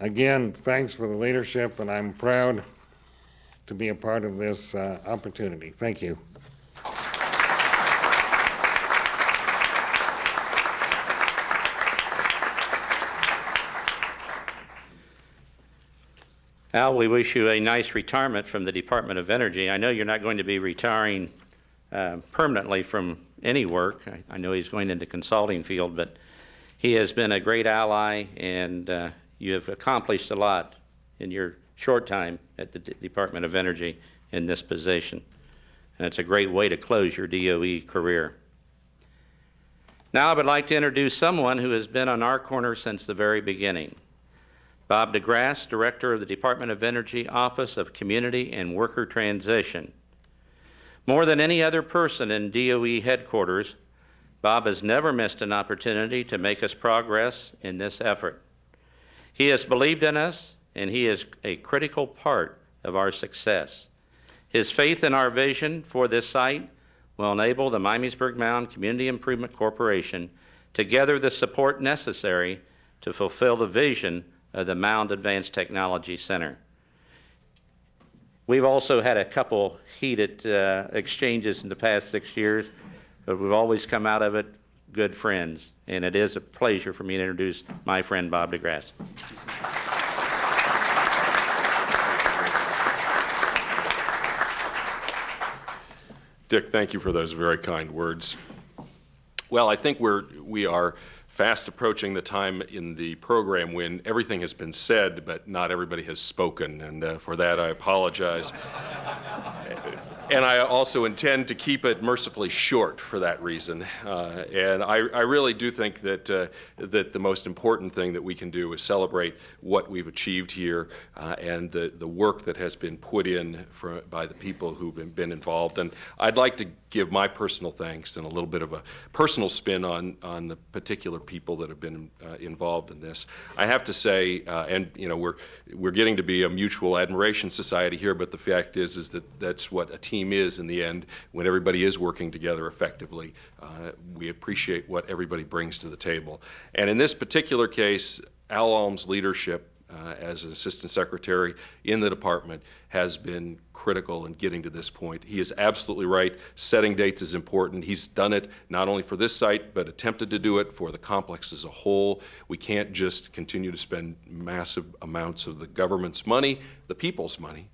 again, thanks for the leadership, and I'm proud to be a part of this opportunity. Thank you. Al, we wish you a nice retirement from the Department of Energy. I know you're not going to be retiring permanently from any work. I know he's going into consulting field, but he has been a great ally, and you have accomplished a lot in your short time at the Department of Energy in this position. And it's a great way to close your DOE career. Now I would like to introduce someone who has been on our corner since the very beginning. Bob DeGrasse, Director of the Department of Energy Office of Community and Worker Transition. More than any other person in DOE headquarters, Bob has never missed an opportunity to make us progress in this effort. He has believed in us, and he is a critical part of our success. His faith in our vision for this site will enable the Miamisburg Mound Community Improvement Corporation to gather the support necessary to fulfill the vision of the Mound Advanced Technology Center. We've also had a couple heated exchanges in the past 6 years, but we've always come out of it good friends, and it is a pleasure for me to introduce my friend Bob DeGrasse. Dick, thank you for those very kind words. Well, I think we are fast approaching the time in the program when everything has been said, but not everybody has spoken, and for that I apologize. And I also intend to keep it mercifully short for that reason. And I really do think that that the most important thing that we can do is celebrate what we've achieved here and the work that has been put in by the people who've been involved. And I'd like to give my personal thanks and a little bit of a personal spin on the particular people that have been involved in this. I have to say, and you know, we're getting to be a mutual admiration society here, but the fact is that that's what a team is in the end. When everybody is working together effectively, we appreciate what everybody brings to the table. And in this particular case, Al Alm's leadership as an assistant secretary in the department has been critical in getting to this point. He is absolutely right. Setting dates is important. He's done it not only for this site, but attempted to do it for the complex as a whole. We can't just continue to spend massive amounts of the government's money, the people's money,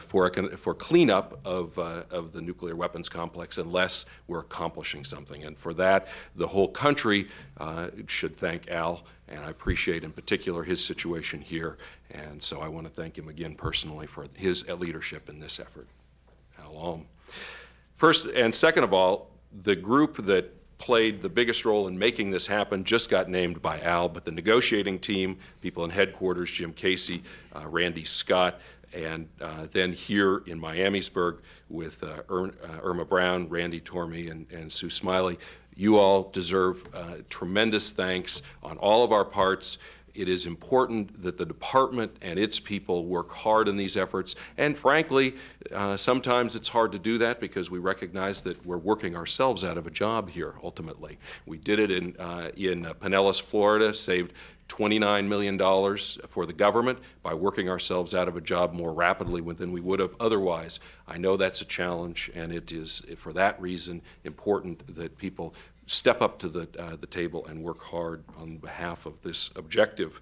for cleanup of the nuclear weapons complex unless we're accomplishing something. And for that, the whole country should thank Al, and I appreciate in particular his situation here. And so I want to thank him again personally for his leadership in this effort. Al Alm. First and second of all, the group that played the biggest role in making this happen just got named by Al, but the negotiating team, people in headquarters, Jim Casey, Randy Scott, and then here in Miamisburg with Irma Brown, Randy Tormey, and Sue Smiley. You all deserve tremendous thanks on all of our parts. It is important that the department and its people work hard in these efforts, and frankly, sometimes it's hard to do that because we recognize that we're working ourselves out of a job here, ultimately. We did it in Pinellas, Florida, saved $29 million for the government by working ourselves out of a job more rapidly than we would have otherwise. I know that's a challenge, and it is, for that reason, important that people step up to the table and work hard on behalf of this objective.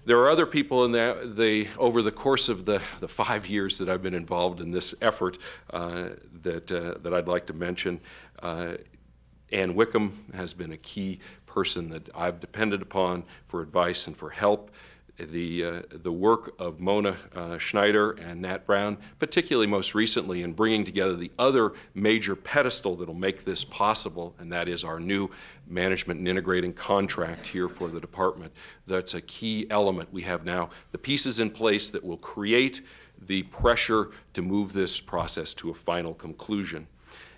There are other people in over the course of the 5 years that I've been involved in this effort that I'd like to mention. Ann Wickham has been a key person that I've depended upon for advice and for help. The work of Mona Schneider and Nat Brown, particularly most recently in bringing together the other major pedestal that will make this possible, and that is our new management and integrating contract here for the department. That's a key element. We have now the pieces in place that will create the pressure to move this process to a final conclusion.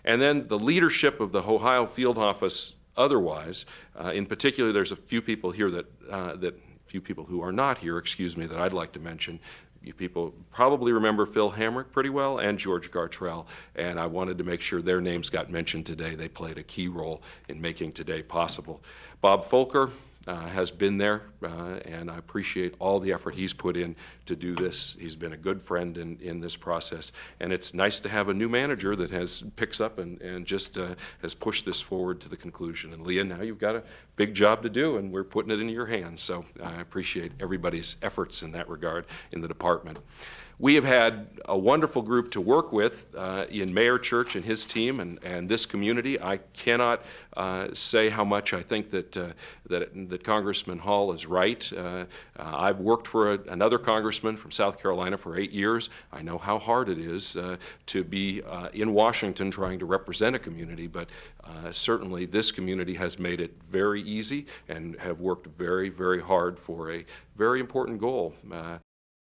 And then the leadership of the Ohio field office otherwise, in particular, there's a few people here few people who are not here, excuse me, that I'd like to mention. You people probably remember Phil Hamrick pretty well and George Gartrell, and I wanted to make sure their names got mentioned today. They played a key role in making today possible. Bob Folker has been there, and I appreciate all the effort he's put in to do this. He's been a good friend in this process, and it's nice to have a new manager that picks up and just has pushed this forward to the conclusion. And Leah, now you've got a big job to do, and we're putting it in your hands, so I appreciate everybody's efforts in that regard in the department. We have had a wonderful group to work with in Mayor Church and his team and this community. I cannot say how much I think that Congressman Hall is right. I've worked for another congressman from South Carolina for 8 years. I know how hard it is to be in Washington trying to represent a community, but certainly this community has made it very easy and have worked very, very hard for a very important goal.